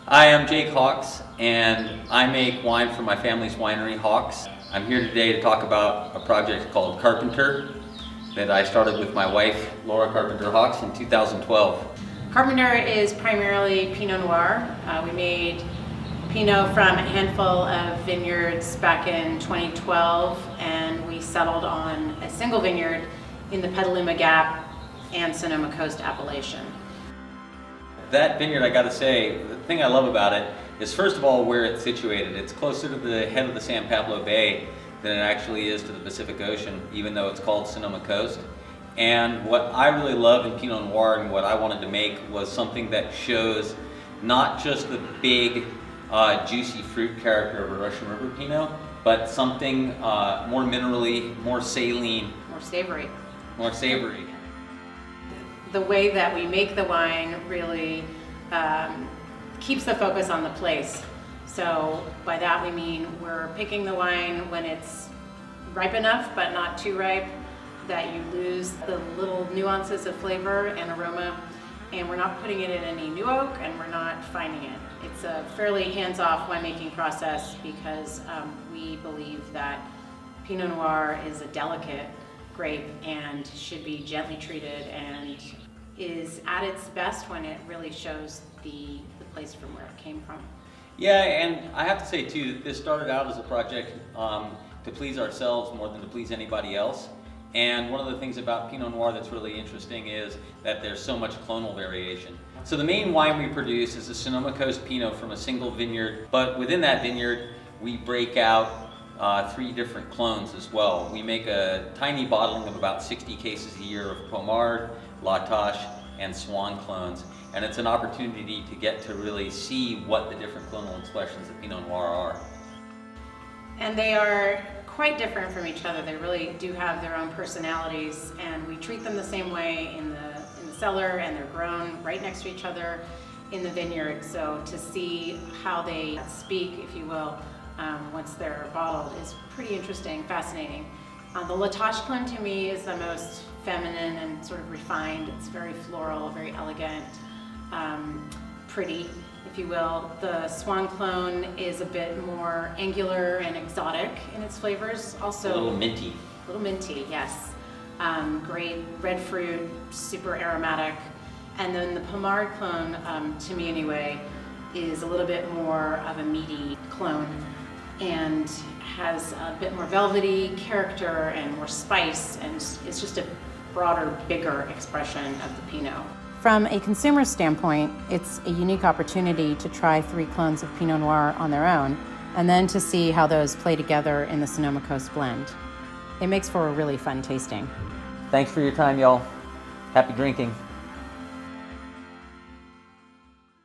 Hi, I'm Jake Hawks, and I make wine for my family's winery, Hawks. I'm here today to talk about a project called Carpenter that I started with my wife, Laura Carpenter Hawks, in 2012. Carpenter is primarily Pinot Noir. We made Pinot from a handful of vineyards back in 2012, and we settled on a single vineyard in the Petaluma Gap and Sonoma Coast appellation. That vineyard, I gotta say, the thing I love about it is first of all where it's situated. It's closer to the head of the San Pablo Bay than it actually is to the Pacific Ocean, even though it's called Sonoma Coast. And what I really love in Pinot Noir and what I wanted to make was something that shows not just the big, juicy fruit character of a Russian River Pinot, but something more minerally, more saline. More savory. More savory. The way that we make the wine really keeps the focus on the place. So by that we mean we're picking the wine when it's ripe enough but not too ripe, that you lose the little nuances of flavor and aroma, and we're not putting it in any new oak and we're not fining it. It's a fairly hands-off winemaking process because we believe that Pinot Noir is a delicate grape and should be gently treated and is at its best when it really shows the place from where it came from. Yeah, and I have to say too that this started out as a project to please ourselves more than to please anybody else. And one of the things about Pinot Noir that's really interesting is that there's so much clonal variation. So the main wine we produce is a Sonoma Coast Pinot from a single vineyard, but within that vineyard we break out 3 different clones as well. We make a tiny bottling of about 60 cases a year of Pommard, La Tâche, and Swan clones. And it's an opportunity to get to really see what the different clonal expressions of Pinot Noir are. And they are quite different from each other. They really do have their own personalities, and we treat them the same way in the cellar, and they're grown right next to each other in the vineyard. So to see how they speak, if you will, once they're bottled is pretty interesting, fascinating. The La Tâche clone to me is the most feminine and sort of refined. It's very floral, very elegant, pretty, if you will. The Swan clone is a bit more angular and exotic in its flavors. Also a little minty. A little minty, yes. Great red fruit, super aromatic. And then the Pommard clone, to me anyway, is a little bit more of a meaty clone and has a bit more velvety character and more spice, and it's just a broader, bigger expression of the Pinot. From a consumer standpoint, it's a unique opportunity to try 3 clones of Pinot Noir on their own, and then to see how those play together in the Sonoma Coast blend. It makes for a really fun tasting. Thanks for your time, y'all. Happy drinking.